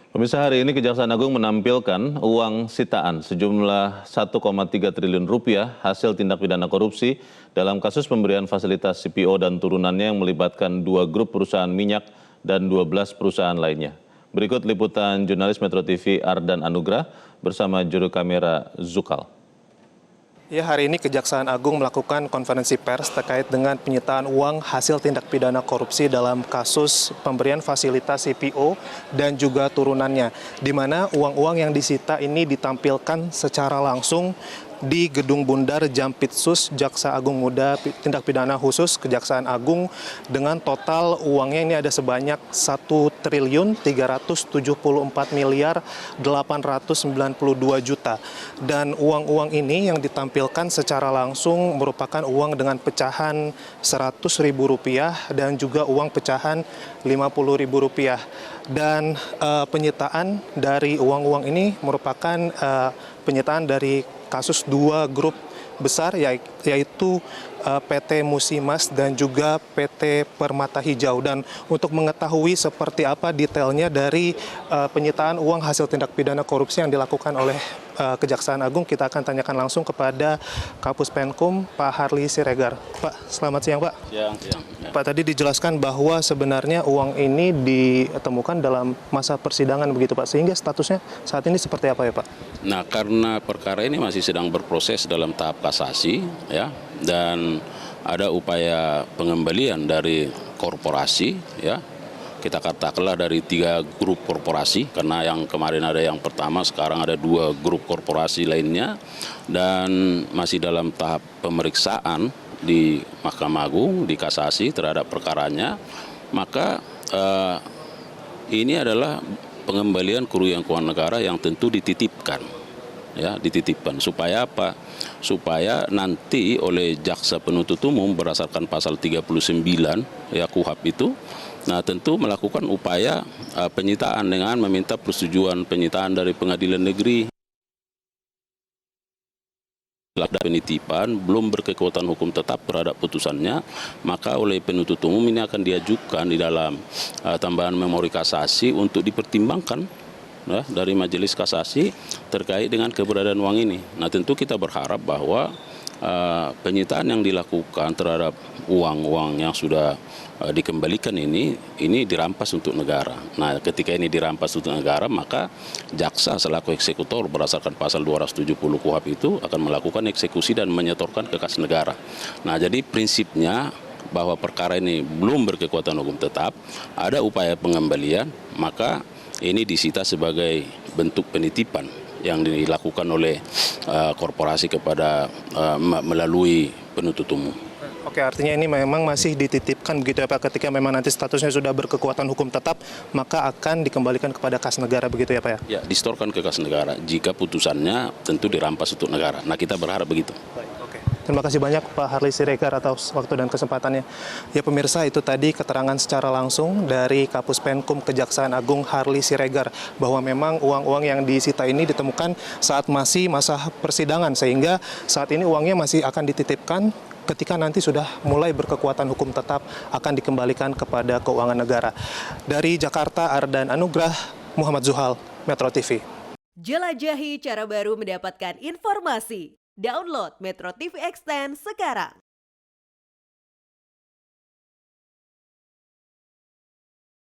Pemirsa, hari ini Kejaksaan Agung menampilkan uang sitaan sejumlah 1,3 triliun rupiah hasil tindak pidana korupsi dalam kasus pemberian fasilitas CPO dan turunannya yang melibatkan 2 grup perusahaan minyak dan 12 perusahaan lainnya. Berikut liputan jurnalis Metro TV Ardan Anugrah bersama juru kamera Zukal. Ya, hari ini Kejaksaan Agung melakukan konferensi pers terkait dengan penyitaan uang hasil tindak pidana korupsi dalam kasus pemberian fasilitas CPO dan juga turunannya, di mana uang-uang yang disita ini ditampilkan secara langsung di Gedung Bundar Jampitsus Jaksa Agung Muda Tindak Pidana Khusus Kejaksaan Agung dengan total uangnya ini ada sebanyak 1.374.892.000.000 dan uang-uang ini yang ditampilkan secara langsung merupakan uang dengan pecahan Rp100.000 dan juga uang pecahan Rp50.000 dan penyitaan dari uang-uang ini merupakan penyitaan dari kasus 2 grup besar yaitu PT Musimas dan juga PT Permata Hijau. Dan untuk mengetahui seperti apa detailnya dari penyitaan uang hasil tindak pidana korupsi yang dilakukan oleh Kejaksaan Agung, kita akan tanyakan langsung kepada Kapus Penkum Pak Harli Siregar. Pak, selamat siang Pak. Siang. Pak, tadi dijelaskan bahwa sebenarnya uang ini ditemukan dalam masa persidangan begitu Pak, sehingga statusnya saat ini seperti apa ya Pak? Nah, karena perkara ini masih sedang berproses dalam tahap kasasi, ya, dan ada upaya pengembalian dari korporasi, ya, kita katakanlah dari 3 grup korporasi, karena yang kemarin ada yang pertama, sekarang ada 2 grup korporasi lainnya, dan masih dalam tahap pemeriksaan di Mahkamah Agung, di kasasi terhadap perkaranya, maka ini adalah pengembalian kerugian keuangan negara yang tentu dititipkan. Ya, dititipkan supaya apa? Supaya nanti oleh jaksa penuntut umum berdasarkan pasal 39 ya KUHP itu, nah tentu melakukan upaya penyitaan dengan meminta persetujuan penyitaan dari pengadilan negeri. Penitipan belum berkekuatan hukum tetap terhadap putusannya, maka oleh penuntut umum ini akan diajukan di dalam tambahan memori kasasi untuk dipertimbangkan ya, dari majelis kasasi terkait dengan keberadaan uang ini. Nah, tentu kita berharap bahwa penyitaan yang dilakukan terhadap uang-uang yang sudah dikembalikan ini dirampas untuk negara. Nah, ketika ini dirampas untuk negara, maka jaksa selaku eksekutor berdasarkan pasal 270 KUHP itu akan melakukan eksekusi dan menyetorkan ke kas negara. Nah, jadi prinsipnya bahwa perkara ini belum berkekuatan hukum tetap, ada upaya pengembalian, maka ini disita sebagai bentuk penitipan yang dilakukan oleh korporasi kepada melalui penuntut umum. Oke, artinya ini memang masih dititipkan begitu ya Pak, ketika memang nanti statusnya sudah berkekuatan hukum tetap, maka akan dikembalikan kepada kas negara begitu ya Pak ya? Ya, disetorkan ke kas negara jika putusannya tentu dirampas untuk negara. Nah, kita berharap begitu. Oke. Terima kasih banyak Pak Harli Siregar atas waktu dan kesempatannya. Ya pemirsa, itu tadi keterangan secara langsung dari Kapus Penkum Kejaksaan Agung Harli Siregar bahwa memang uang-uang yang disita ini ditemukan saat masih masa persidangan, sehingga saat ini uangnya masih akan dititipkan. Ketika nanti sudah mulai berkekuatan hukum tetap akan dikembalikan kepada keuangan negara. Dari Jakarta, Ardan Anugrah, Muhammad Zuhal, Metro TV. Jelajahi cara baru mendapatkan informasi. Download Metro TV Extend sekarang.